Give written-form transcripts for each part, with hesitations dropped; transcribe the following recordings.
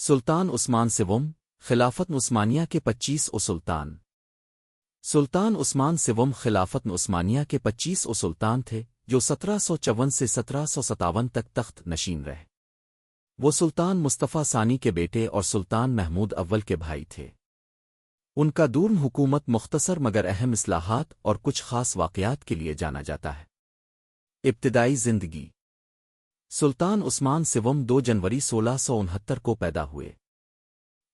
سلطان عثمان سوم خلافت عثمانیہ کے 25 سلطان سلطان عثمان سوم خلافت عثمانیہ کے 25 سلطان تھے جو 1754 سے 1757 تک تخت نشین رہے۔ وہ سلطان مصطفیٰ ثانی کے بیٹے اور سلطان محمود اول کے بھائی تھے۔ ان کا دور حکومت مختصر مگر اہم اصلاحات اور کچھ خاص واقعات کے لیے جانا جاتا ہے۔ ابتدائی زندگی سلطان عثمان سوم 2 جنوری 1669 کو پیدا ہوئے۔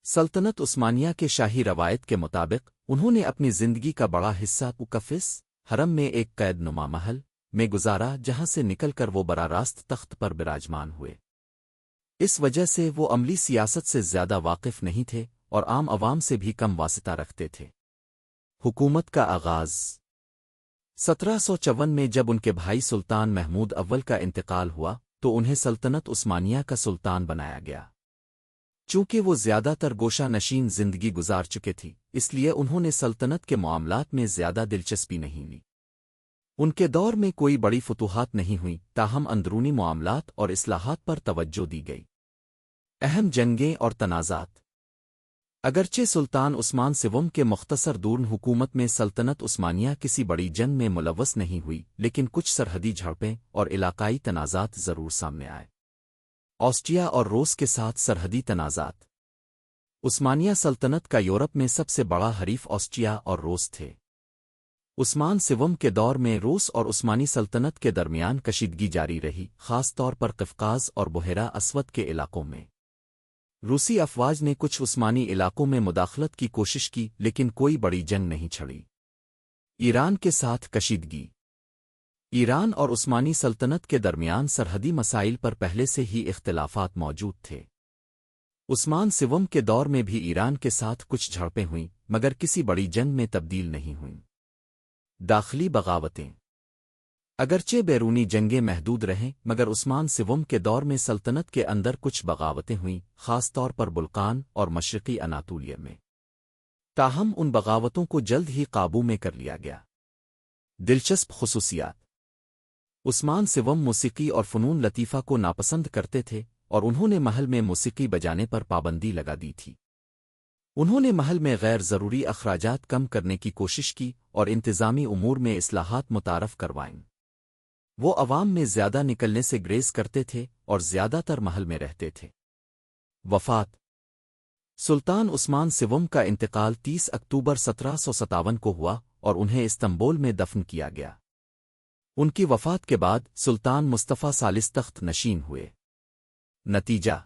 سلطنت عثمانیہ کے شاہی روایت کے مطابق انہوں نے اپنی زندگی کا بڑا حصہ اوقفس حرم میں ایک قید نما محل میں گزارا، جہاں سے نکل کر وہ براہ راست تخت پر براجمان ہوئے۔ اس وجہ سے وہ عملی سیاست سے زیادہ واقف نہیں تھے اور عام عوام سے بھی کم واسطہ رکھتے تھے۔ حکومت کا آغاز 1754 میں جب ان کے بھائی سلطان محمود اول کا انتقال ہوا تو انہیں سلطنت عثمانیہ کا سلطان بنایا گیا۔ چونکہ وہ زیادہ تر گوشہ نشین زندگی گزار چکے تھی، اس لیے انہوں نے سلطنت کے معاملات میں زیادہ دلچسپی نہیں لی۔ ان کے دور میں کوئی بڑی فتوحات نہیں ہوئیں، تاہم اندرونی معاملات اور اصلاحات پر توجہ دی گئی۔ اہم جنگیں اور تنازعات اگرچہ سلطان عثمان سوم کے مختصر دور حکومت میں سلطنت عثمانیہ کسی بڑی جنگ میں ملوث نہیں ہوئی، لیکن کچھ سرحدی جھڑپیں اور علاقائی تنازعات ضرور سامنے آئے۔ آسٹریا اور روس کے ساتھ سرحدی تنازعات عثمانیہ سلطنت کا یورپ میں سب سے بڑا حریف آسٹریا اور روس تھے۔ عثمان سوم کے دور میں روس اور عثمانی سلطنت کے درمیان کشیدگی جاری رہی، خاص طور پر قفقاز اور بحیرہ اسود کے علاقوں میں۔ روسی افواج نے کچھ عثمانی علاقوں میں مداخلت کی کوشش کی، لیکن کوئی بڑی جنگ نہیں چھڑی۔ ایران کے ساتھ کشیدگی ایران اور عثمانی سلطنت کے درمیان سرحدی مسائل پر پہلے سے ہی اختلافات موجود تھے۔ عثمان سوم کے دور میں بھی ایران کے ساتھ کچھ جھڑپیں ہوئیں، مگر کسی بڑی جنگ میں تبدیل نہیں ہوئیں۔ داخلی بغاوتیں اگرچہ بیرونی جنگیں محدود رہیں، مگر عثمان سوم کے دور میں سلطنت کے اندر کچھ بغاوتیں ہوئیں، خاص طور پر بلقان اور مشرقی اناطولیہ میں۔ تاہم ان بغاوتوں کو جلد ہی قابو میں کر لیا گیا۔ دلچسپ خصوصیات عثمان سوم موسیقی اور فنون لطیفہ کو ناپسند کرتے تھے اور انہوں نے محل میں موسیقی بجانے پر پابندی لگا دی تھی۔ انہوں نے محل میں غیر ضروری اخراجات کم کرنے کی کوشش کی اور انتظامی امور میں اصلاحات متعارف کروائیں۔ وہ عوام میں زیادہ نکلنے سے گریز کرتے تھے اور زیادہ تر محل میں رہتے تھے۔ وفات سلطان عثمان سوم کا انتقال 30 اکتوبر 1757 کو ہوا اور انہیں استنبول میں دفن کیا گیا۔ ان کی وفات کے بعد سلطان مصطفیٰ ثالث تخت نشین ہوئے۔ نتیجہ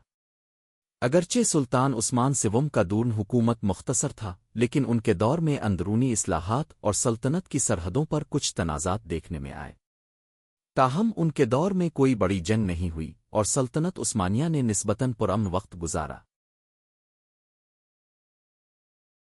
اگرچہ سلطان عثمان سوم کا دور حکومت مختصر تھا، لیکن ان کے دور میں اندرونی اصلاحات اور سلطنت کی سرحدوں پر کچھ تنازعات دیکھنے میں آئے۔ تاہم ان کے دور میں کوئی بڑی جنگ نہیں ہوئی اور سلطنت عثمانیہ نے نسبتاً پرامن وقت گزارا۔